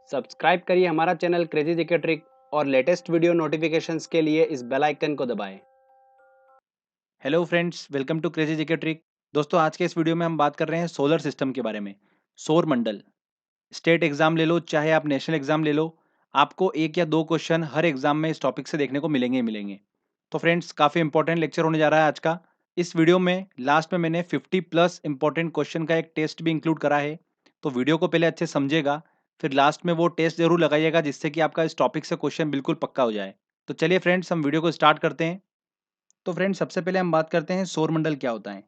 Subscribe करिए हमारा channel crazy GK trick और लेटेस्ट वीडियो नोटिफिकेशंस के लिए इस बेल आइकन को दबाएं। Hello friends, welcome to crazy GK trick. दोस्तों, आज के इस वीडियो में हम बात कर रहे हैं सोलर सिस्टम के बारे में। सौर मंडल। स्टेट एग्जाम ले लो चाहे आप नेशनल एग्जाम ले लो, आपको एक या दो क्वेश्चन हर एग्जाम में इस टॉपिक से देखने को मिलेंगे ही मिलेंगे। तो फ्रेंड्स, काफ़ी इंपॉर्टेंट लेक्चर होने जा रहा है आज का। इस वीडियो में लास्ट में मैंने 50 प्लस इंपॉर्टेंट क्वेश्चन का एक टेस्ट भी इंक्लूड करा है। तो वीडियो को पहले अच्छे समझिएगा, फिर लास्ट में वो टेस्ट जरूर लगाइएगा जिससे कि आपका इस टॉपिक से क्वेश्चन बिल्कुल पक्का हो जाए। तो चलिए फ्रेंड्स, हम वीडियो को स्टार्ट करते हैं। तो फ्रेंड्स, सबसे पहले हम बात करते हैं सौरमंडल क्या होता है।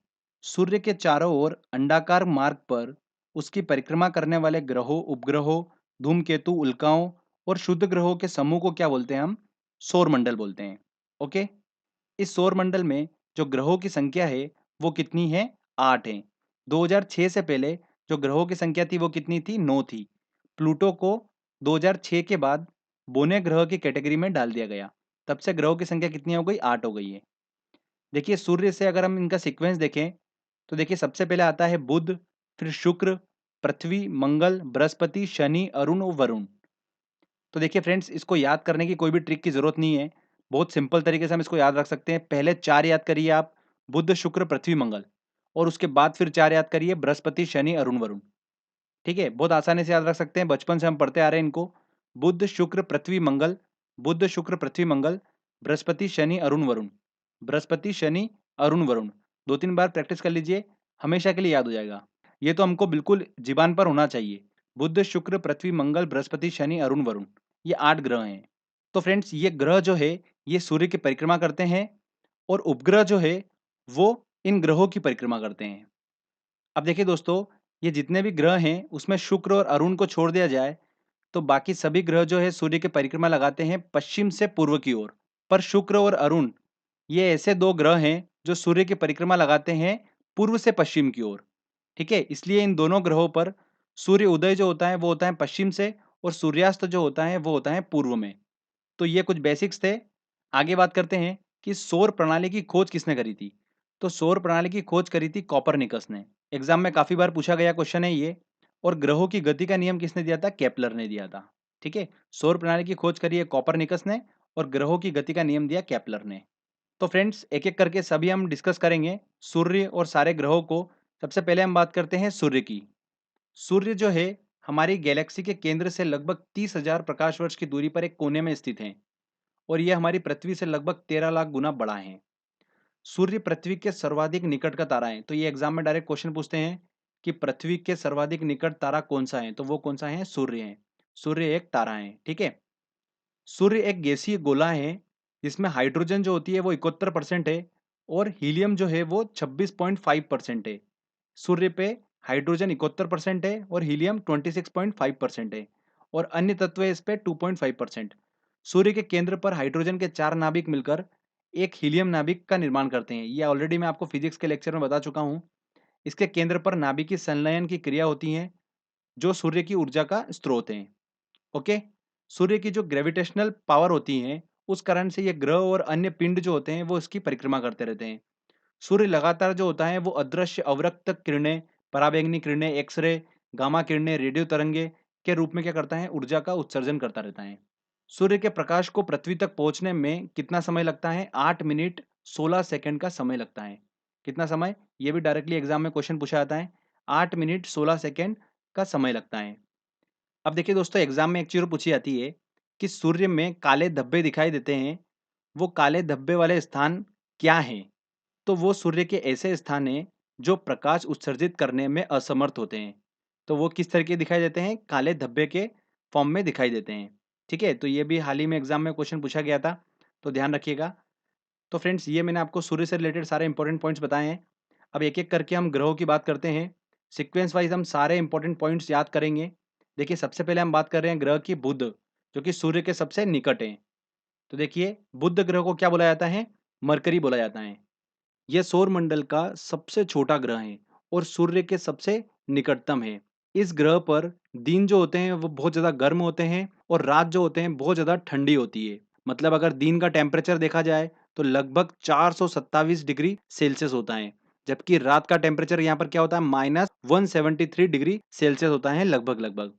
सूर्य के चारों ओर अंडाकार मार्ग पर उसकी परिक्रमा करने वाले ग्रहों, उपग्रहों, धूमकेतु, उल्काओं और शुद्ध ग्रहों के समूह को क्या बोलते हैं हम? सौरमंडल बोलते हैं। ओके। इस सौरमंडल में जो ग्रहों की संख्या है वो कितनी है? 8 है। 2006 से पहले जो ग्रहों की संख्या थी वो कितनी थी? 9 थी। प्लूटो को 2006 के बाद बोने ग्रह की कैटेगरी में डाल दिया गया। तब से ग्रहों की संख्या कितनी हो गई? 8 हो गई है। देखिए, सूर्य से अगर हम इनका सीक्वेंस देखें तो देखिए, सबसे पहले आता है बुध, फिर शुक्र, पृथ्वी, मंगल, बृहस्पति, शनि, अरुण और वरुण। तो देखिए फ्रेंड्स, इसको याद करने की कोई भी ट्रिक की जरूरत नहीं है। बहुत सिंपल तरीके से हम इसको याद रख सकते हैं। पहले 4 याद करिए आप, बुध, शुक्र, पृथ्वी, मंगल, और उसके बाद फिर 4 याद करिए, बृहस्पति, शनि, अरुण, वरुण। ठीक है, बहुत आसानी से याद रख सकते हैं, बचपन से हम पढ़ते आ रहे हैं इनको। बुध, शुक्र, पृथ्वी, मंगल, बुध, शुक्र, पृथ्वी, मंगल, बृहस्पति, शनि, अरुण, वरुण, बृहस्पति, शनि, अरुण, वरुण। 2-3 बार प्रैक्टिस कर लीजिए, हमेशा के लिए याद हो जाएगा। ये तो हमको बिल्कुल ज़ुबान पर होना चाहिए। बुध, शुक्र, पृथ्वी, मंगल, बृहस्पति, शनि, अरुण, वरुण। ये 8 ग्रह हैं। तो फ्रेंड्स, ये ग्रह जो है, ये सूर्य की परिक्रमा करते हैं और उपग्रह जो है, वो इन ग्रहों की परिक्रमा करते हैं। अब देखिए दोस्तों, ये जितने भी ग्रह हैं उसमें शुक्र और अरुण को छोड़ दिया जाए तो बाकी सभी ग्रह जो है सूर्य की परिक्रमा लगाते हैं पश्चिम से पूर्व की ओर। पर शुक्र और अरुण, ये ऐसे दो ग्रह हैं जो सूर्य की परिक्रमा लगाते हैं पूर्व से पश्चिम की ओर। ठीक है, इसलिए इन दोनों ग्रहों पर सूर्य उदय जो होता है वो होता है पश्चिम से, और सूर्यास्त जो होता है वो होता है पूर्व में। तो ये कुछ बेसिक्स थे। आगे बात करते हैं कि सौर प्रणाली की खोज किसने करी थी। तो सौर प्रणाली की खोज करी थी कॉपरनिकस ने। एग्जाम में काफी बार पूछा गया क्वेश्चन है ये। और ग्रहों की गति का नियम किसने दिया था? केपलर ने दिया था। ठीक है, सौर प्रणाली की खोज करी है कॉपरनिकस ने और ग्रहों की गति का नियम दिया केपलर ने। तो फ्रेंड्स, एक एक करके सभी हम डिस्कस करेंगे सूर्य और सारे ग्रहों को। सबसे पहले हम बात करते हैं सूर्य की। सूर्य जो है हमारी गैलेक्सी के केंद्र से लगभग 30,000 प्रकाश वर्ष की दूरी पर एक कोने में स्थित है, और यह हमारी पृथ्वी से लगभग 13 लाख गुना बड़ा है। सूर्य पृथ्वी के सर्वाधिक निकट का तारा है। तो ये एग्जाम में डायरेक्ट क्वेश्चन पूछते हैं कि पृथ्वी के सर्वाधिक निकट तारा कौन सा है, तो वो कौन सा है? सूर्य है। सूर्य एक तारा है। ठीक है। सूर्य एक गैसीय गोला है जिसमें हाइड्रोजन जो होती है वो 71% है और हीलियम जो है वो 26.5% है। सूर्य पे हाइड्रोजन 71% है और हीलियम 26.5% है, और अन्य तत्व है इस पे 2.5%। सूर्य के केंद्र पर हाइड्रोजन के 4 नाभिक मिलकर एक हीलियम नाभिक का निर्माण करते हैं। ये ऑलरेडी मैं आपको फिजिक्स के लेक्चर में बता चुका हूँ। इसके केंद्र पर नाभिकीय संलयन की क्रिया होती है जो सूर्य की ऊर्जा का स्रोत है। ओके। सूर्य की जो ग्रेविटेशनल पावर होती है उस कारण से ये ग्रह और अन्य पिंड जो होते हैं वो इसकी परिक्रमा करते रहते हैं। सूर्य लगातार जो होता है वो अदृश्य अवरक्त किरणें, पराबैंगनी किरणें, एक्सरे, गामा किरणें, रेडियो तरंगे के रूप में क्या करता है? ऊर्जा का उत्सर्जन करता रहता है। सूर्य के प्रकाश को पृथ्वी तक पहुंचने में कितना समय लगता है? 8 मिनट 16 सेकंड का समय लगता है। कितना समय? ये भी डायरेक्टली एग्जाम में क्वेश्चन पूछा जाता है। 8 मिनट 16 सेकंड का समय लगता है। अब देखिए दोस्तों, एग्जाम में एक चीज और पूछी जाती है कि सूर्य में काले धब्बे दिखाई देते हैं, वो काले धब्बे वाले स्थान क्या हैं? तो वो सूर्य के ऐसे स्थान हैं जो प्रकाश उत्सर्जित करने में असमर्थ होते हैं। तो वो किस तरह के दिखाई देते हैं? काले धब्बे के फॉर्म में दिखाई देते हैं। ठीक है, तो ये भी हाल ही में एग्जाम में क्वेश्चन पूछा गया था, तो ध्यान रखिएगा। तो फ्रेंड्स, ये मैंने आपको सूर्य से रिलेटेड सारे इंपॉर्टेंट पॉइंट्स बताए हैं। अब एक एक करके हम ग्रहों की बात करते हैं। सीक्वेंस वाइज हम सारे इंपॉर्टेंट पॉइंट्स याद करेंगे। देखिए, सबसे पहले हम बात कर रहे हैं ग्रह की बुध, जो कि सूर्य के सबसे निकट है। तो देखिए, बुध ग्रह को क्या बोला जाता है? मरकरी बोला जाता है। यह सौर मंडल का सबसे छोटा ग्रह है और सूर्य के सबसे निकटतम है। इस ग्रह पर दिन जो होते हैं वो बहुत ज़्यादा गर्म होते हैं और रात जो होते हैं बहुत ज़्यादा ठंडी होती है। मतलब अगर दिन का टेम्परेचर देखा जाए तो लगभग 427 डिग्री सेल्सियस होता है, जबकि रात का टेम्परेचर यहाँ पर क्या होता है? -173 डिग्री सेल्सियस होता है लगभग लगभग।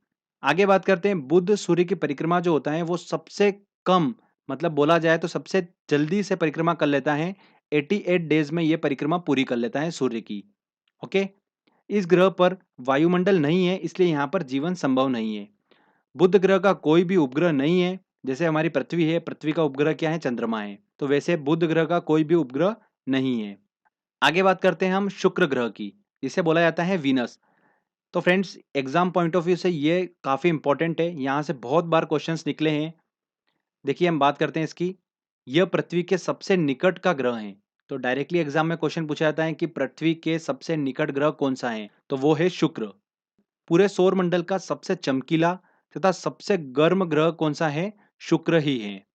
आगे बात करते हैं, बुध सूर्य की परिक्रमा जो होता है वो सबसे कम, मतलब बोला जाए तो सबसे जल्दी से परिक्रमा कर लेता है। 88 डेज में ये परिक्रमा पूरी कर लेता है सूर्य की। ओके। इस ग्रह पर वायुमंडल नहीं है, इसलिए यहाँ पर जीवन संभव नहीं है। बुध ग्रह का कोई भी उपग्रह नहीं है। जैसे हमारी पृथ्वी है, पृथ्वी का उपग्रह क्या है? चंद्रमा है। तो वैसे बुध ग्रह का कोई भी उपग्रह नहीं है। आगे बात करते हैं हम शुक्र ग्रह की, जिसे बोला जाता है वीनस। तो friends, exam point of view से ये काफ़ी इंपॉर्टेंट है, यहाँ से बहुत बार क्वेश्चंस निकले हैं। देखिए, हम बात करते हैं इसकी। यह पृथ्वी के सबसे निकट का ग्रह है। तो डायरेक्टली एग्जाम में क्वेश्चन पूछा जाता है कि पृथ्वी के सबसे निकट ग्रह कौन सा है, तो वो है शुक्र। पूरे सौर मंडल का सबसे चमकीला तथा सबसे गर्म ग्रह कौन सा है? शुक्र ही है।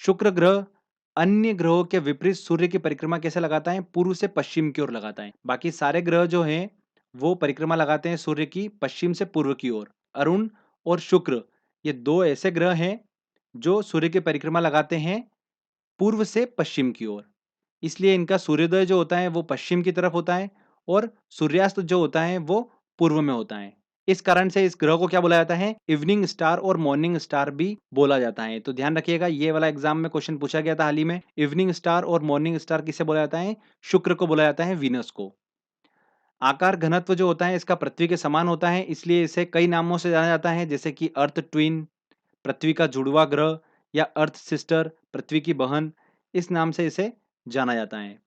शुक्र ग्रह अन्य ग्रहों के विपरीत सूर्य की परिक्रमा कैसे लगाता है? पूर्व से पश्चिम की ओर लगाता है। बाकी सारे ग्रह जो हैं वो परिक्रमा लगाते हैं सूर्य की पश्चिम से पूर्व की ओर। अरुण और शुक्र, ये दो ऐसे ग्रह हैं जो सूर्य की परिक्रमा लगाते हैं पूर्व से पश्चिम की ओर। इसलिए इनका सूर्योदय जो होता है वो पश्चिम की तरफ होता है और सूर्यास्त जो होता है वो पूर्व में होता है। इस कारण से इस ग्रह को क्या बोला जाता है? इवनिंग स्टार और मॉर्निंग स्टार भी बोला जाता है। तो ध्यान रखिएगा, ये वाला एग्जाम में क्वेश्चन पूछा गया था हाल ही में। इवनिंग स्टार और मॉर्निंग स्टार किसे बोला जाता है? शुक्र को बोला जाता है, वीनस को। आकार घनत्व जो होता है इसका पृथ्वी के समान होता है, इसलिए इसे कई नामों से जाना जाता है, जैसे कि अर्थ ट्विन, पृथ्वी का जुड़वा ग्रह, या अर्थ सिस्टर, पृथ्वी की बहन। इस नाम से इसे जाना जाता है।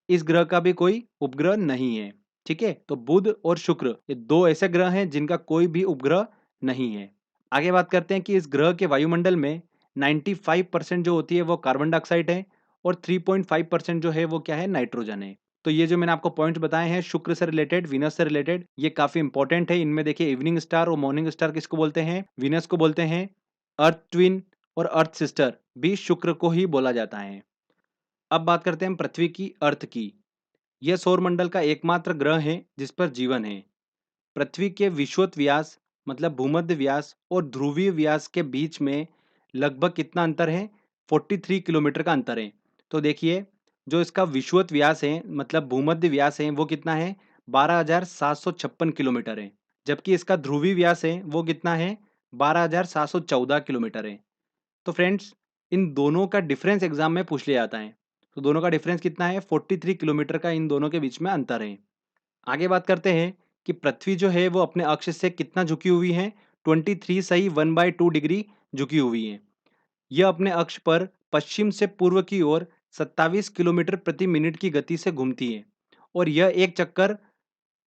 इस ग्रह का भी कोई उपग्रह नहीं है। ठीक है, तो बुध और शुक्र ये दो ऐसे ग्रह हैं जिनका कोई भी उपग्रह नहीं है। आगे बात करते हैं कि इस ग्रह के वायुमंडल में 95% जो होती है वो कार्बन डाइऑक्साइड है और 3.5% जो है वो क्या है? नाइट्रोजन है। तो ये जो मैंने आपको पॉइंट बताए हैं शुक्र से रिलेटेड, वीनस से रिलेटेड, ये काफी इंपॉर्टेंट है। इनमें देखिए, इवनिंग स्टार और मॉर्निंग स्टार किसको बोलते हैं? वीनस को बोलते हैं। अर्थ ट्विन और अर्थ सिस्टर भी शुक्र को ही बोला जाता है। अब बात करते हैं हम पृथ्वी की, अर्थ की। यह सौरमंडल का एकमात्र ग्रह है जिस पर जीवन है। पृथ्वी के विषुवत व्यास, मतलब भूमध्य व्यास, और ध्रुवीय व्यास के बीच में लगभग कितना अंतर है? 43 किलोमीटर का अंतर है। तो देखिए, जो इसका विषुवत व्यास है, मतलब भूमध्य व्यास है, वो कितना है? 12,756 किलोमीटर है। जबकि इसका ध्रुवीय व्यास है वो कितना है? 12,714 किलोमीटर है। तो फ्रेंड्स, इन दोनों का डिफरेंस एग्जाम में पूछ लिया जाता है। तो दोनों का डिफरेंस कितना है? 43 किलोमीटर का इन दोनों के बीच में अंतर है। आगे बात करते हैं कि पृथ्वी जो है वो अपने अक्ष से कितना झुकी हुई है? 23 सही 1/2 डिग्री झुकी हुई है। यह अपने अक्ष पर पश्चिम से पूर्व की ओर 27 किलोमीटर प्रति मिनट की गति से घूमती है और यह एक चक्कर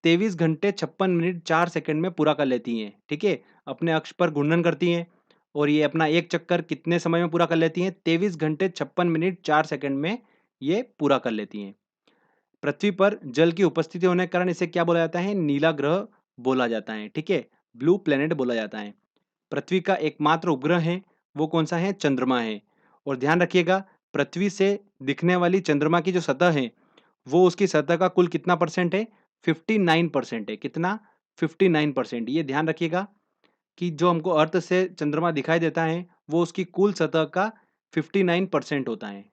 23 घंटे 56 मिनट 4 सेकंड में पूरा कर लेती हैं। ठीक है, अपने अक्ष पर घूर्णन करती हैं और ये अपना एक चक्कर कितने समय में पूरा कर लेती हैं? 23 घंटे 56 मिनट 4 सेकंड में ये पूरा कर लेती हैं। पृथ्वी पर जल की उपस्थिति होने के कारण इसे क्या बोला जाता है? नीला ग्रह बोला जाता है। ठीक है, ब्लू प्लेनेट बोला जाता है। पृथ्वी का एकमात्र उपग्रह है वो कौन सा है? चंद्रमा है। और ध्यान रखिएगा, पृथ्वी से दिखने वाली चंद्रमा की जो सतह है वो उसकी सतह का कुल कितना परसेंट है? 59% है। कितना? 59%। ये ध्यान रखिएगा कि जो हमको अर्थ से चंद्रमा दिखाई देता है वो उसकी कुल सतह का 59% होता है।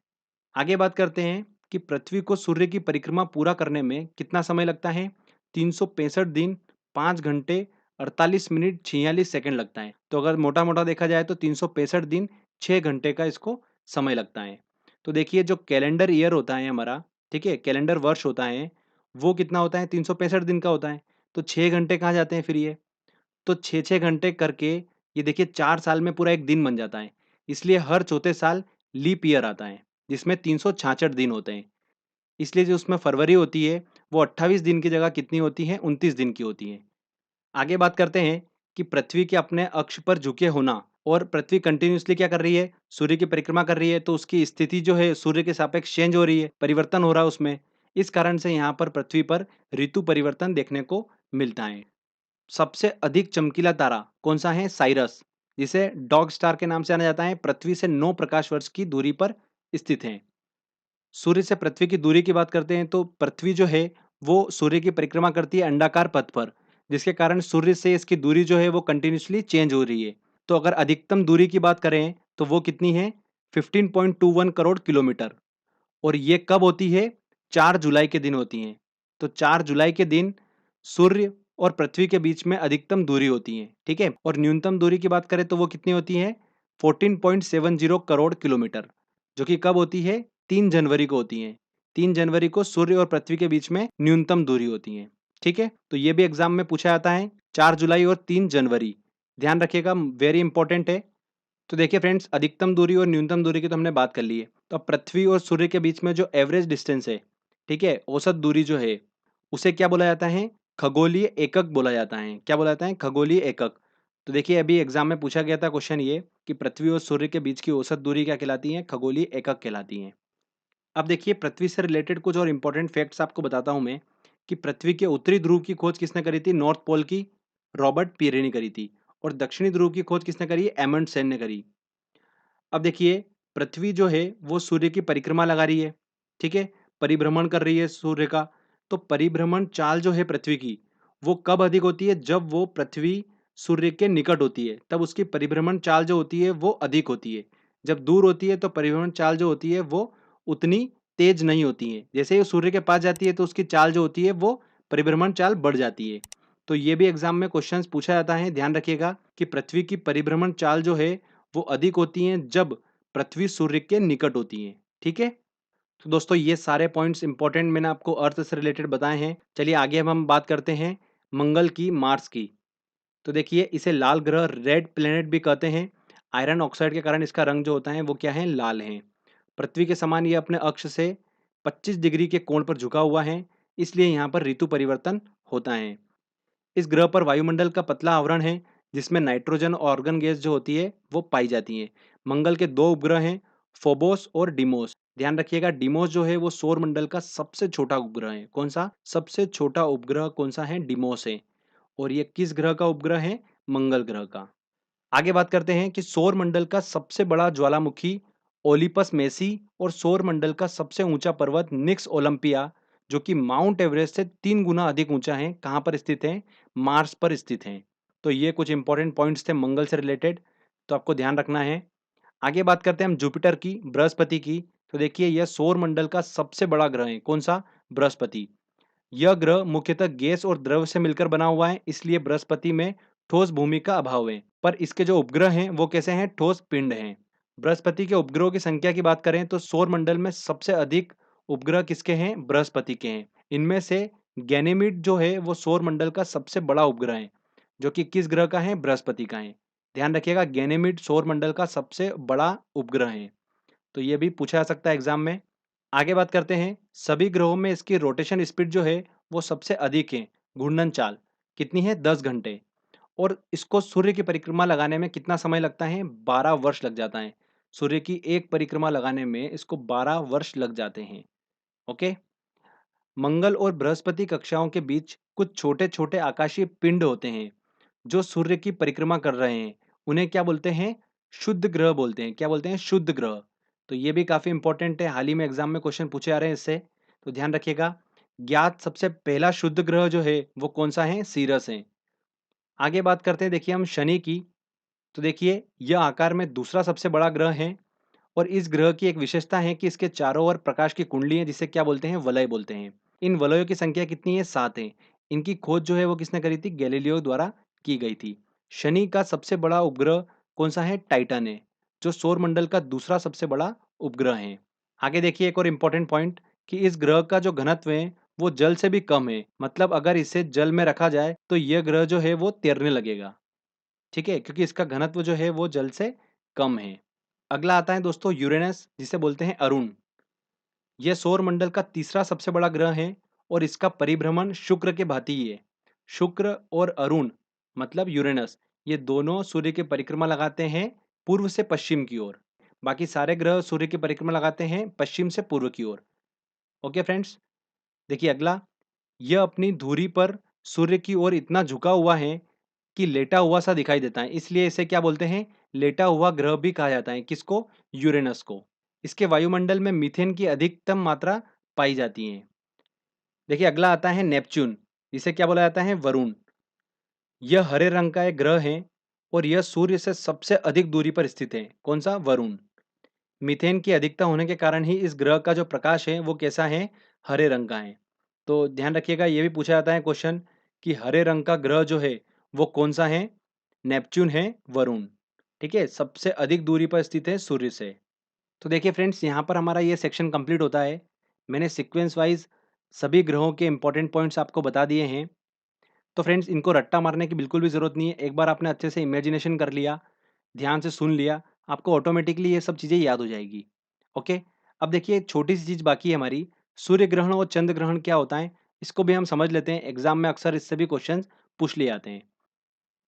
आगे बात करते हैं कि पृथ्वी को सूर्य की परिक्रमा पूरा करने में कितना समय लगता है? 365 दिन 5 घंटे 48 मिनट 46 सेकंड लगता है। तो अगर मोटा मोटा देखा जाए तो 365 दिन 6 घंटे का इसको समय लगता है। तो देखिए, जो कैलेंडर ईयर होता है हमारा, ठीक है, कैलेंडर वर्ष होता है, वो कितना होता है? 365 दिन का होता है। तो 6 घंटे कहाँ जाते हैं फिर ये? तो 6-6 घंटे करके ये देखिए 4 साल में पूरा एक दिन बन जाता है। इसलिए हर चौथे साल लीप ईयर आता है, जिसमें 366 दिन होते हैं। इसलिए जो उसमें फरवरी होती है, वो 28 दिन की जगह कितनी होती है? 29 दिन की होती है। आगे बात करते हैं कि पृथ्वी के अपने अक्ष पर झुके होना, और पृथ्वी कंटिन्यूअसली क्या कर रही है? सूर्य की परिक्रमा कर रही है, तो उसकी स्थिति जो है सूर्य के सापेक्ष चेंज हो रही है, परिवर्तन हो रहा है उसमें। इस कारण से यहाँ पर पृथ्वी पर ऋतु परिवर्तन देखने को मिलता है। सबसे अधिक चमकीला तारा कौन सा है? साइरस, जिसे डॉग स्टार के नाम से जाना जाता है। पृथ्वी से 9 प्रकाश वर्ष की दूरी पर स्थित है। सूर्य से पृथ्वी की दूरी की बात करते हैं तो पृथ्वी जो है वो सूर्य की परिक्रमा करती है अंडाकार पथ पर, जिसके कारण सूर्य से इसकी दूरी जो है वो कंटिन्यूसली चेंज हो रही है। तो अगर अधिकतम दूरी की बात करें तो वो कितनी है? 15.21 करोड़ किलोमीटर। और ये कब होती है? 4 जुलाई के दिन होती हैं। तो 4 जुलाई के दिन सूर्य और पृथ्वी के बीच में अधिकतम दूरी होती है, ठीक है। और न्यूनतम दूरी की बात करें तो वो कितनी होती है, 14.70 करोड़ किलोमीटर, जो कि कब होती है, 3 जनवरी को होती है। 3 जनवरी को सूर्य और पृथ्वी के बीच में न्यूनतम दूरी होती है, ठीक है। तो ये भी एग्जाम में पूछा जाता है, 4 जुलाई और 3 जनवरी, ध्यान रखिएगा, वेरी इंपॉर्टेंट है। तो देखिए फ्रेंड्स, अधिकतम दूरी और न्यूनतम दूरी की तो हमने बात कर ली है। तो अब पृथ्वी और सूर्य के बीच में जो एवरेज डिस्टेंस है, ठीक है, औसत दूरी जो है, उसे क्या बोला जाता है, खगोलीय एकक बोला जाता है। क्या बोला जाता है, खगोलीय एकक। तो देखिए अभी एग्जाम में पूछा गया था क्वेश्चन ये कि पृथ्वी और सूर्य के बीच की औसत दूरी क्या कहलाती है, खगोलीय एकक कहलाती है। अब देखिए पृथ्वी से रिलेटेड कुछ और इंपॉर्टेंट फैक्ट्स आपको बताता हूं मैं, कि पृथ्वी के उत्तरी ध्रुव की खोज किसने करी थी, नॉर्थ पोल की रॉबर्ट पियरे ने करी थी। और दक्षिणी ध्रुव की खोज किसने करी, एमंडसेन ने करी। अब देखिए पृथ्वी जो है वो सूर्य की परिक्रमा लगा रही है, ठीक है, परिभ्रमण कर रही है सूर्य का। तो परिभ्रमण चाल जो है पृथ्वी की, वो कब अधिक होती है, जब वो पृथ्वी सूर्य के निकट होती है, तब उसकी परिभ्रमण चाल जो होती है वो अधिक होती है। जब दूर होती है तो परिभ्रमण चाल जो होती है वो उतनी तेज नहीं होती है। जैसे ही वो सूर्य के पास जाती है तो उसकी चाल जो होती है वो परिभ्रमण चाल बढ़ जाती है। तो ये भी एग्जाम में क्वेश्चंस पूछा जाता है, ध्यान रखिएगा कि पृथ्वी की परिभ्रमण चाल जो है वो अधिक होती हैं जब पृथ्वी सूर्य के निकट होती है, ठीक है। तो दोस्तों ये सारे पॉइंट्स इंपॉर्टेंट मैंने आपको अर्थ से रिलेटेड बताए हैं। चलिए आगे हम बात करते हैं मंगल की, मार्स की। तो देखिए इसे लाल ग्रह, रेड प्लेनेट भी कहते हैं। आयरन ऑक्साइड के कारण इसका रंग जो होता है वो क्या है, लाल है। पृथ्वी के समान ये अपने अक्ष से 25 डिग्री के कोण पर झुका हुआ है, इसलिए यहाँ पर ऋतु परिवर्तन होता है। इस ग्रह पर वायुमंडल का पतला आवरण है, जिसमें नाइट्रोजन और ऑर्गन गैस जो होती है वो पाई जाती है। मंगल के 2 उपग्रह हैं, फोबोस और डिमोस। ध्यान रखिएगा डिमोस जो है वो सौर मंडल का सबसे छोटा उपग्रह है। कौन सा सबसे छोटा उपग्रह, कौन सा है, डिमोस है। और ये किस ग्रह का उपग्रह है, मंगल ग्रह का। आगे बात करते हैं कि सौर मंडल का सबसे बड़ा ज्वालामुखी ओलिपस मेसी और सौर मंडल का सबसे ऊंचा पर्वत निक्स ओलंपिया, जो कि माउंट एवरेस्ट से 3 गुना अधिक ऊंचा है, कहां पर स्थित है, मार्स पर स्थित है। तो ये कुछ इंपॉर्टेंट पॉइंट्स थे मंगल से रिलेटेड, तो आपको ध्यान रखना है। आगे बात करते हैं हम जुपिटर की, बृहस्पति की। तो देखिए यह सौर मंडल का सबसे बड़ा ग्रह है, कौन सा, बृहस्पति। यह ग्रह मुख्यतः गैस और द्रव से मिलकर बना हुआ है, इसलिए बृहस्पति में ठोस भूमि का अभाव है। पर इसके जो उपग्रह हैं वो कैसे हैं, ठोस पिंड हैं। बृहस्पति के उपग्रहों की संख्या की बात करें तो सौर मंडल में सबसे अधिक उपग्रह किसके हैं, बृहस्पति के हैं। इनमें से गैनीमीड जो है वो सौर मंडल का सबसे बड़ा उपग्रह है, जो कि किस ग्रह का है, बृहस्पति का है। ध्यान रखिएगा गैनीमीड सौर मंडल का सबसे बड़ा उपग्रह है। तो ये भी पूछा जा सकता है एग्जाम में। आगे बात करते हैं, सभी ग्रहों में इसकी रोटेशन स्पीड जो है वो सबसे अधिक है, घूर्णन चाल कितनी है, 10 घंटे। और इसको सूर्य की परिक्रमा लगाने में कितना समय लगता है, 12 वर्ष लग जाता है। सूर्य की एक परिक्रमा लगाने में इसको 12 वर्ष लग जाते हैं। ओके। मंगल और बृहस्पति कक्षाओं के बीच कुछ छोटे छोटे आकाशीय पिंड होते हैं जो सूर्य की परिक्रमा कर रहे हैं। उन्हें क्या बोलते हैं, शुद्ध ग्रह बोलते हैं। क्या बोलते हैं, शुद्ध ग्रह। तो ये भी काफी इंपॉर्टेंट है, हाल ही में एग्जाम में क्वेश्चन पूछे जा रहे हैं इससे, तो ध्यान रखिएगा। ज्ञात सबसे पहला शुद्ध ग्रह जो है वो कौन सा है, सीरस है। आगे बात करते हैं देखिए हम शनि की। तो देखिए यह आकार में दूसरा सबसे बड़ा ग्रह है, और इस ग्रह की एक विशेषता है कि इसके चारों ओर प्रकाश की कुंडली है, जिसे क्या बोलते हैं, वलय बोलते हैं। इन वलयों की संख्या कितनी है, 7 है। इनकी खोज जो है वो किसने करी थी, गैलीलियो द्वारा की गई थी। शनि का सबसे बड़ा उपग्रह कौन सा है, टाइटन है, जो सौर मंडल का दूसरा सबसे बड़ा उपग्रह है। आगे देखिए एक और इम्पोर्टेंट पॉइंट, कि इस ग्रह का जो घनत्व है वो जल से भी कम है। मतलब अगर इसे जल में रखा जाए तो यह ग्रह जो है वो तैरने लगेगा, ठीक है, क्योंकि इसका घनत्व जो है वो जल से कम है। अगला आता है दोस्तों यूरेनस, जिसे बोलते हैं अरुण। यह सौर मंडल का तीसरा सबसे बड़ा ग्रह है, और इसका परिभ्रमण शुक्र के भांति ही है। शुक्र और अरुण मतलब यूरेनस, ये दोनों सूर्य की परिक्रमा लगाते हैं पूर्व से पश्चिम की ओर। बाकी सारे ग्रह सूर्य की परिक्रमा लगाते हैं पश्चिम से पूर्व की ओर। Okay friends. देखिए अगला, यह अपनी धुरी पर सूर्य की ओर इतना झुका हुआ है कि लेटा हुआ सा दिखाई देता है, इसलिए इसे क्या बोलते हैं, लेटा हुआ ग्रह भी कहा जाता है। किसको, यूरेनस को। इसके वायुमंडल में मीथेन की अधिकतम मात्रा पाई जाती है। देखिए अगला आता है नेपच्यून, जिसे क्या बोला जाता है, वरुण। यह हरे रंग का एक ग्रह है, और यह सूर्य से सबसे अधिक दूरी पर स्थित है। कौन सा, वरुण। मीथेन की अधिकता होने के कारण ही इस ग्रह का जो प्रकाश है वो कैसा है, हरे रंग का है। तो ध्यान रखिएगा ये भी पूछा जाता है क्वेश्चन, कि हरे रंग का ग्रह जो है वो कौन सा है? नेपच्यून है, वरुण। ठीक है, सबसे अधिक दूरी पर स्थित है सूर्य से। तो देखिए फ्रेंड्स, यहाँ पर हमारा ये सेक्शन कंप्लीट होता है। मैंने सीक्वेंस वाइज सभी ग्रहों के इंपॉर्टेंट पॉइंट्स आपको बता दिए हैं। तो फ्रेंड्स, इनको रट्टा मारने की बिल्कुल भी ज़रूरत नहीं है। एक बार आपने अच्छे से इमेजिनेशन कर लिया, ध्यान से सुन लिया, आपको ऑटोमेटिकली ये सब चीज़ें याद हो जाएगी। ओके, अब देखिए छोटी सी चीज़ बाकी है हमारी, सूर्य ग्रहण और चंद्र ग्रहण क्या होता है, इसको भी हम समझ लेते हैं। एग्जाम में अक्सर इससे भी क्वेश्चन पूछ लिए जाते हैं।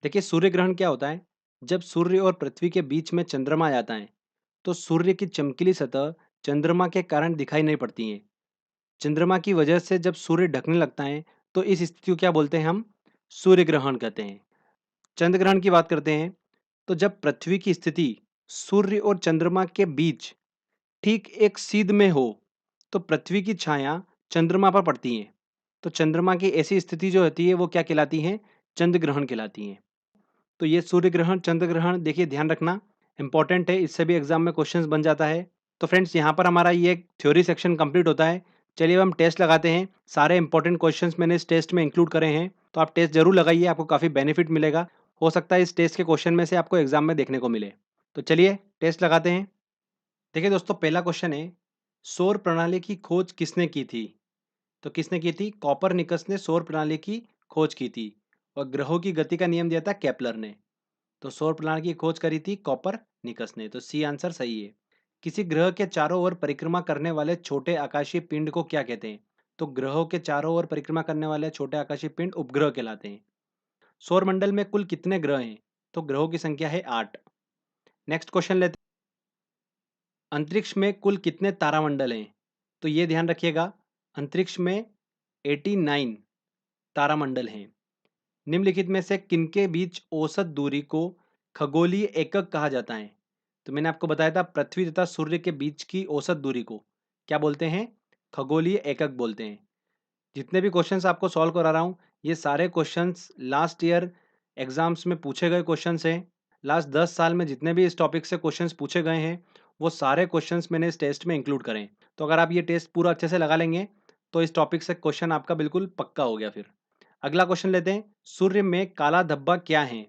देखिए सूर्य ग्रहण क्या होता है, जब सूर्य और पृथ्वी के बीच में चंद्रमा आ जाता है तो सूर्य की चमकीली सतह चंद्रमा के कारण दिखाई नहीं पड़ती है। चंद्रमा की वजह से जब सूर्य ढकने लगता है तो इस स्थिति को क्या बोलते हैं हम? सूर्य ग्रहण कहते हैं। चंद्र ग्रहण की बात करते हैं तो जब पृथ्वी की स्थिति सूर्य और चंद्रमा के बीच ठीक एक सीध में हो तो पृथ्वी की छाया चंद्रमा पर पड़ती है। तो चंद्रमा की ऐसी स्थिति जो होती है वो क्या कहलाती है? चंद्र ग्रहण कहलाती है। तो ये सूर्य ग्रहण, चंद्र ग्रहण देखिए ध्यान रखना इंपॉर्टेंट है, इससे भी एग्जाम में क्वेश्चंस बन जाता है। तो फ्रेंड्स, यहाँ पर हमारा ये थ्योरी सेक्शन कंप्लीट होता है। चलिए अब हम टेस्ट लगाते हैं। सारे इंपॉर्टेंट क्वेश्चंस मैंने इस टेस्ट में इंक्लूड करे हैं, तो आप टेस्ट जरूर लगाइए, आपको काफ़ी बेनिफिट मिलेगा। हो सकता है इस टेस्ट के क्वेश्चन में से आपको एग्जाम में देखने को मिले। तो चलिए टेस्ट लगाते हैं। देखिए दोस्तों, पहला क्वेश्चन है, सौर प्रणाली की खोज किसने की थी? तो किसने की थी? कॉपरनिकस ने सौर प्रणाली की खोज की थी। और ग्रहों की गति का नियम दिया था केपलर ने। तो सौर प्रणाली की खोज करी थी कॉपरनिकस ने, तो सी आंसर सही है। किसी ग्रह के चारों ओर परिक्रमा करने वाले छोटे आकाशीय पिंड को क्या कहते हैं? तो ग्रहों के चारों ओर परिक्रमा करने वाले छोटे आकाशीय पिंड उपग्रह कहलाते हैं। सौरमंडल में कुल कितने ग्रह हैं? तो ग्रहों की संख्या है 8। नेक्स्ट क्वेश्चन लेते हैं, अंतरिक्ष में कुल कितने तारामंडल हैं? तो ये ध्यान रखिएगा, अंतरिक्ष में 89 तारामंडल हैं। निम्नलिखित में से किनके बीच औसत दूरी को खगोलीय एकक कहा जाता है? तो मैंने आपको बताया था पृथ्वी तथा सूर्य के बीच की औसत दूरी को क्या बोलते हैं? खगोलीय एकक बोलते हैं। जितने भी क्वेश्चंस आपको सॉल्व करा रहा हूँ, ये सारे क्वेश्चंस लास्ट ईयर एग्जाम्स में पूछे गए क्वेश्चंस हैं। लास्ट 10 साल में जितने भी इस टॉपिक से क्वेश्चंस पूछे गए हैं, वो सारे क्वेश्चंस मैंने इस टेस्ट में इंक्लूड करें। तो अगर आप ये टेस्ट पूरा अच्छे से लगा लेंगे तो इस टॉपिक से क्वेश्चन आपका बिल्कुल पक्का हो गया। फिर अगला क्वेश्चन लेते हैं, सूर्य में काला धब्बा क्या है?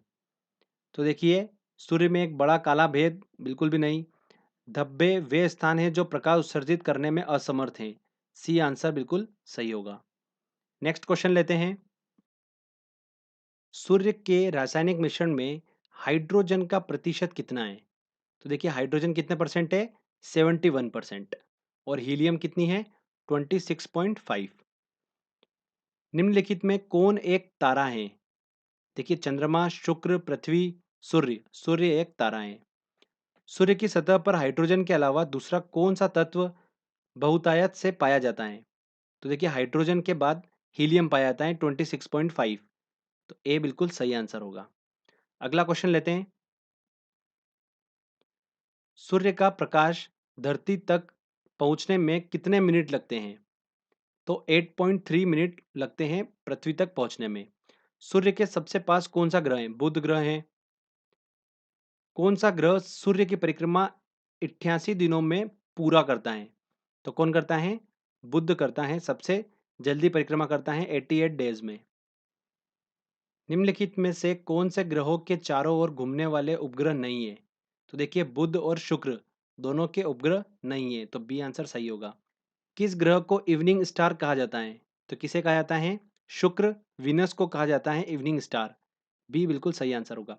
तो देखिए, सूर्य में एक बड़ा काला भेद बिल्कुल भी नहीं। धब्बे वे स्थान हैं जो प्रकाश उत्सर्जित करने में असमर्थ हैं। सी आंसर बिल्कुल सही होगा। नेक्स्ट क्वेश्चन लेते हैं, सूर्य के रासायनिक मिश्रण में हाइड्रोजन का प्रतिशत कितना है? तो देखिए हाइड्रोजन कितने परसेंट है? 71%। और हीलियम कितनी है? 26.5। निम्नलिखित में कौन एक तारा है? देखिए चंद्रमा, शुक्र, पृथ्वी, सूर्य। सूर्य एक तारा है। सूर्य की सतह पर हाइड्रोजन के अलावा दूसरा कौन सा तत्व बहुतायत से पाया जाता है? तो देखिए हाइड्रोजन के बाद हीलियम पाया जाता है 26.5। तो ए बिल्कुल सही आंसर होगा। अगला क्वेश्चन लेते हैं, सूर्य का प्रकाश धरती तक पहुंचने में कितने मिनट लगते हैं? तो 8.3 मिनट लगते हैं पृथ्वी तक पहुंचने में। सूर्य के सबसे पास कौन सा ग्रह है? बुध ग्रह है। कौन सा ग्रह सूर्य की परिक्रमा 88 दिनों में पूरा करता है? तो कौन करता है? बुध करता है, सबसे जल्दी परिक्रमा करता है 88 डेज में। निम्नलिखित में से कौन से ग्रहों के चारों ओर घूमने वाले उपग्रह नहीं है? तो देखिए बुध और शुक्र दोनों के उपग्रह नहीं है, तो बी आंसर सही होगा। किस ग्रह को इवनिंग स्टार कहा जाता है? तो किसे कहा जाता है? शुक्र, विनस को कहा जाता है इवनिंग स्टार। बी बिल्कुल सही आंसर होगा।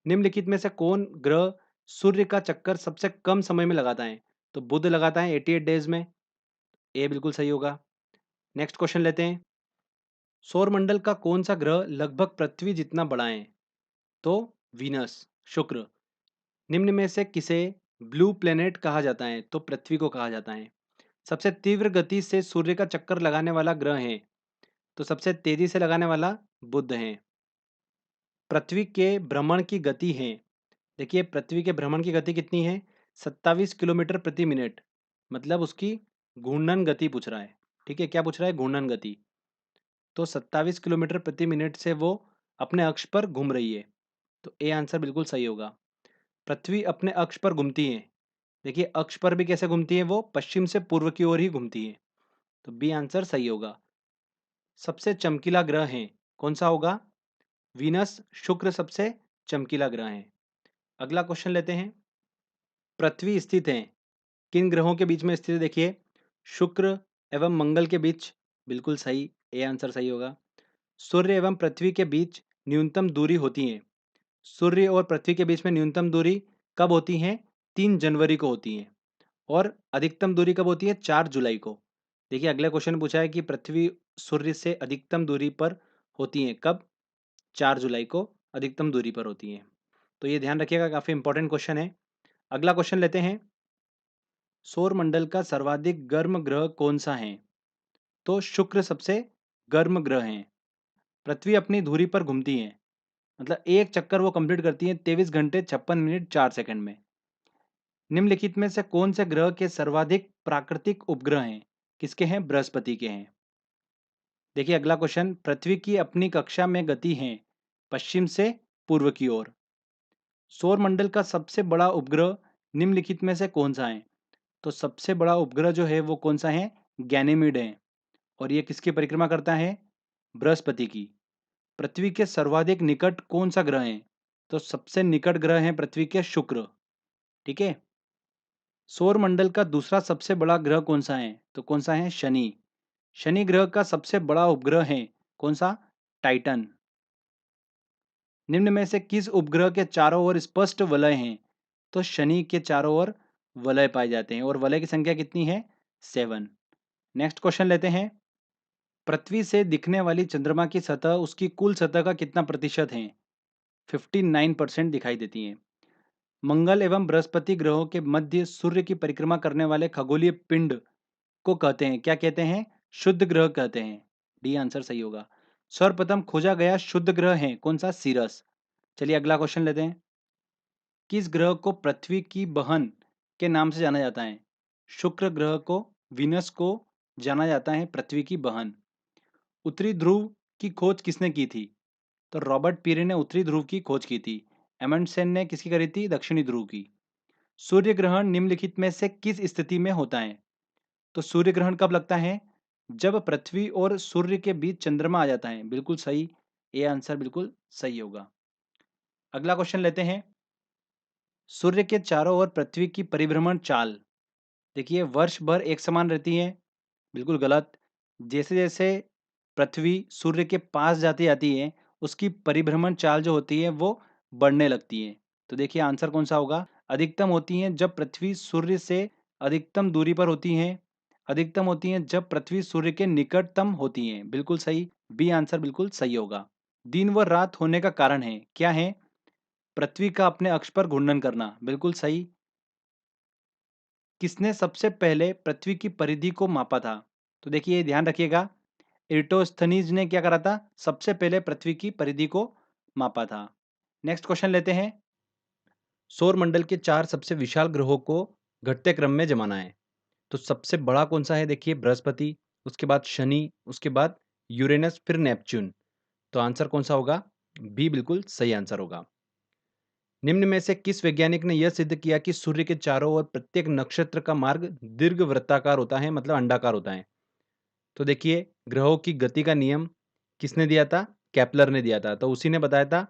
निम्नलिखित में से कौन ग्रह सूर्य का चक्कर सबसे कम समय में लगाता है? तो बुध लगाता है 88 डेज में। ए बिल्कुल सही होगा। नेक्स्ट क्वेश्चन लेते हैं, सौरमंडल का कौन सा ग्रह लगभग पृथ्वी जितना बड़ा है? तो वीनस, शुक्र। निम्न में से किसे ब्लू प्लेनेट कहा जाता है? तो पृथ्वी को कहा जाता है। सबसे तीव्र गति से सूर्य का चक्कर लगाने वाला ग्रह है? तो सबसे तेजी से लगाने वाला बुध है। पृथ्वी के भ्रमण की गति है, देखिए पृथ्वी के भ्रमण की गति कितनी है? 27 किलोमीटर प्रति मिनट। मतलब उसकी घूर्णन गति पूछ रहा है। ठीक है, क्या पूछ रहा है? घूर्णन गति। तो 27 किलोमीटर प्रति मिनट से वो अपने अक्ष पर घूम रही है। तो ए आंसर बिल्कुल सही होगा। पृथ्वी अपने अक्ष पर घूमती है, देखिए अक्ष पर भी कैसे घूमती है? वो पश्चिम से पूर्व की ओर ही घूमती है। तो बी आंसर सही होगा। सबसे चमकीला ग्रह है, कौन सा होगा? वीनस, शुक्र सबसे चमकीला ग्रह है। अगला क्वेश्चन लेते हैं। पृथ्वी स्थित है किन ग्रहों के बीच में स्थित है? देखिए, शुक्र एवं मंगल के बीच, बिल्कुल सही, ए आंसर सही होगा। सूर्य एवं पृथ्वी के बीच न्यूनतम दूरी होती है। सूर्य और पृथ्वी के बीच में न्यूनतम दूरी कब होती है? 3 जनवरी को होती है। और अधिकतम दूरी कब होती है? 4 जुलाई को। देखिए, अगले क्वेश्चन में पूछा है कि पृथ्वी सूर्य से अधिकतम दूरी पर होती है कब? 4 जुलाई को अधिकतम दूरी पर होती है। तो ये ध्यान रखिएगा, काफी इंपॉर्टेंट क्वेश्चन है। अगला क्वेश्चन लेते हैं। सौर मंडल का सर्वाधिक गर्म ग्रह कौन सा है? तो शुक्र सबसे गर्म ग्रह है। पृथ्वी अपनी धुरी पर घूमती है, मतलब एक चक्कर वो कंप्लीट करती है 23 घंटे 56 मिनट 4 सेकंड में। निम्नलिखित में से कौन से ग्रह के सर्वाधिक प्राकृतिक उपग्रह हैं? किसके हैं? बृहस्पति के हैं। देखिए, अगला क्वेश्चन, पृथ्वी की अपनी कक्षा में गति है पश्चिम से पूर्व की ओर। सौर मंडल का सबसे बड़ा उपग्रह निम्नलिखित में से कौन सा है? तो सबसे बड़ा उपग्रह जो है वो कौन सा है? गैनीमीड है। और ये किसकी परिक्रमा करता है? बृहस्पति की। पृथ्वी के सर्वाधिक निकट कौन सा ग्रह है? तो सबसे निकट ग्रह है पृथ्वी के शुक्र। ठीक है। सौर मंडल का दूसरा सबसे बड़ा ग्रह कौन सा है? तो कौन सा है? शनि। शनि ग्रह का सबसे बड़ा उपग्रह है कौन सा? टाइटन। निम्न में से किस उपग्रह के चारों ओर स्पष्ट वलय हैं? तो शनि के चारों ओर वलय पाए जाते हैं, और वलय की संख्या कितनी है? 7। नेक्स्ट क्वेश्चन लेते हैं। पृथ्वी से दिखने वाली चंद्रमा की सतह उसकी कुल सतह का कितना प्रतिशत है? 59% दिखाई देती है। मंगल एवं बृहस्पति ग्रहों के मध्य सूर्य की परिक्रमा करने वाले खगोलीय पिंड को कहते हैं, क्या कहते हैं? शुद्ध ग्रह कहते हैं। डी आंसर सही होगा। सर्वप्रथम खोजा गया शुद्ध ग्रह है कौन सा? सीरस। चलिए अगला क्वेश्चन लेते हैं। किस ग्रह को पृथ्वी की बहन के नाम से जाना जाता है? शुक्र ग्रह को, वीनस को जाना जाता है पृथ्वी की बहन। उत्तरी ध्रुव की खोज किसने की थी? तो रॉबर्ट पीरे ने उत्तरी ध्रुव की खोज की थी। एमंडसेन ने किसकी करी थी? दक्षिणी ध्रुव की। सूर्य ग्रहण निम्नलिखित में से किस स्थिति में होता है? तो सूर्य ग्रहण कब लगता है? जब पृथ्वी और सूर्य के बीच चंद्रमा आ जाता है। बिल्कुल सही, ए आंसर बिल्कुल सही होगा। अगला क्वेश्चन लेते हैं। सूर्य के चारों ओर पृथ्वी की परिभ्रमण चाल, देखिए, वर्ष भर एक समान रहती है। बिल्कुल गलत। जैसे जैसे पृथ्वी सूर्य के पास जाती जाती है, उसकी परिभ्रमण चाल जो होती है वो बढ़ने लगती है। तो देखिए आंसर कौन सा होगा? अधिकतम होती है जब पृथ्वी सूर्य से अधिकतम दूरी पर होती है। अधिकतम होती है जब पृथ्वी सूर्य के निकटतम होती है। बिल्कुल सही, बी आंसर बिल्कुल सही होगा। दिन व रात होने का कारण है, क्या है? पृथ्वी का अपने अक्ष पर घूर्णन करना। बिल्कुल सही। किसने सबसे पहले पृथ्वी की परिधि को मापा था? तो देखिए ध्यान रखिएगा, इराटोस्थनीज ने क्या करा था? सबसे पहले पृथ्वी की परिधि को मापा था। नेक्स्ट क्वेश्चन लेते हैं। सौर मंडल के 4 सबसे विशाल ग्रहों को घटते क्रम में जमाना है। तो सबसे बड़ा कौन सा है? देखिए, बृहस्पति, उसके बाद शनि, उसके बाद यूरेनस, फिर नेपच्यून। तो आंसर कौन सा होगा? बी बिल्कुल सही आंसर होगा। निम्न में से किस वैज्ञानिक ने यह सिद्ध किया कि सूर्य के चारों ओर प्रत्येक नक्षत्र का मार्ग दीर्घवृत्ताकार होता है, मतलब अंडाकार होता है? तो देखिए, ग्रहों की गति का नियम किसने दिया था? केपलर ने दिया था। तो उसी ने बताया था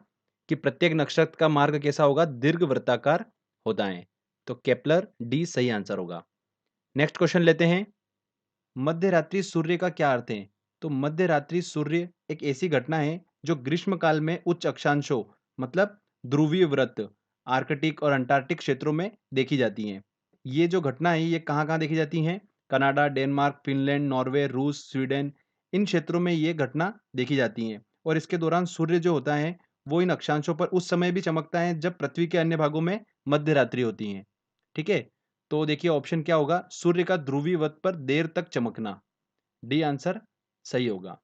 कि प्रत्येक नक्षत्र का मार्ग कैसा होगा? दीर्घवृत्ताकार होता है। तो केपलर, डी सही आंसर होगा। नेक्स्ट क्वेश्चन लेते हैं। मध्य रात्रि सूर्य का क्या अर्थ है? तो मध्य रात्रि सूर्य एक ऐसी घटना है जो ग्रीष्म काल में उच्च अक्षांशों, मतलब ध्रुवीय व्रत, आर्कटिक और अंटार्कटिक क्षेत्रों में देखी जाती है। ये जो घटना है ये कहाँ कहाँ देखी जाती है? कनाडा, डेनमार्क, फिनलैंड, नॉर्वे, रूस, स्वीडन, इन क्षेत्रों में ये घटना देखी जाती है। और इसके दौरान सूर्य जो होता है वो इन अक्षांशों पर उस समय भी चमकता है जब पृथ्वी के अन्य भागों में मध्य रात्रि होती है। ठीक है। तो देखिए ऑप्शन क्या होगा? सूर्य का ध्रुवीय वत पर देर तक चमकना। डी आंसर सही होगा।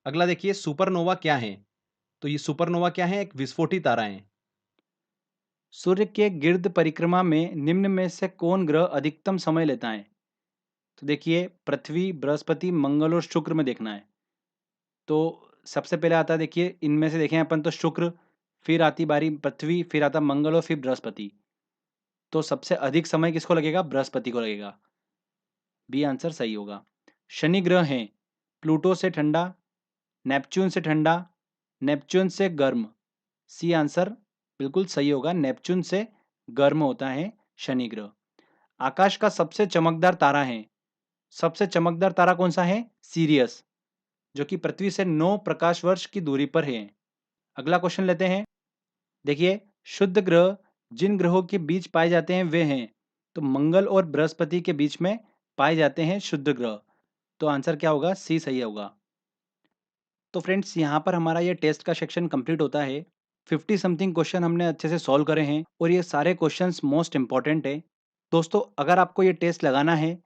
अगला देखिए, सुपरनोवा क्या है? तो ये सुपरनोवा क्या है? एक विस्फोटी तारा है। सूर्य के गिर्द परिक्रमा में निम्न में से कौन ग्रह अधिकतम समय लेता है? तो देखिए, पृथ्वी, बृहस्पति, मंगल और शुक्र में देखना है। तो सबसे पहले आता है, देखिए इनमें से देखें अपन तो शुक्र, फिर आती बारी पृथ्वी, फिर आता मंगल और फिर बृहस्पति। तो सबसे अधिक समय किसको लगेगा? बृहस्पति को लगेगा। बी आंसर सही होगा। शनि ग्रह है प्लूटो से ठंडा, नेपच्यून से ठंडा, नेपच्यून से गर्म। सी आंसर बिल्कुल सही होगा, नेपच्यून से गर्म होता है शनि ग्रह। आकाश का सबसे चमकदार तारा है, सबसे चमकदार तारा कौन सा है? सीरियस, जो कि पृथ्वी से 9 प्रकाश वर्ष की दूरी पर है। अगला क्वेश्चन लेते हैं। देखिए, शुद्ध ग्रह जिन ग्रहों के बीच पाए जाते हैं वे हैं, तो मंगल और बृहस्पति के बीच में पाए जाते हैं शुद्ध ग्रह। तो आंसर क्या होगा? सी सही होगा। तो फ्रेंड्स, यहाँ पर हमारा ये टेस्ट का सेक्शन कंप्लीट होता है। 50 समथिंग क्वेश्चन हमने अच्छे से सॉल्व करे हैं और ये सारे क्वेश्चंस मोस्ट इंपॉर्टेंट है। दोस्तों, अगर आपको ये टेस्ट लगाना है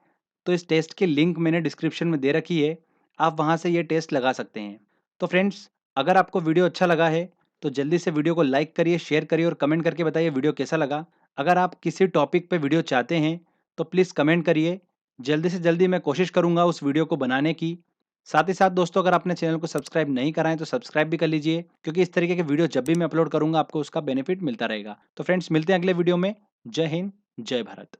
तो इस टेस्ट की लिंक मैंने डिस्क्रिप्शन में दे रखी है, आप वहाँ से ये टेस्ट लगा सकते हैं। तो फ्रेंड्स, अगर आपको वीडियो अच्छा लगा है तो जल्दी से वीडियो को लाइक करिए, शेयर करिए और कमेंट करके बताइए वीडियो कैसा लगा। अगर आप किसी टॉपिक पे वीडियो चाहते हैं तो प्लीज़ कमेंट करिए, जल्दी से जल्दी मैं कोशिश करूँगा उस वीडियो को बनाने की। साथ ही साथ दोस्तों, अगर आपने चैनल को सब्सक्राइब नहीं करा है तो सब्सक्राइब भी कर लीजिए, क्योंकि इस तरीके के वीडियो जब भी मैं अपलोड करूँगा आपको उसका बेनिफिट मिलता रहेगा। तो फ्रेंड्स, मिलते हैं अगले वीडियो में। जय हिंद, जय भारत।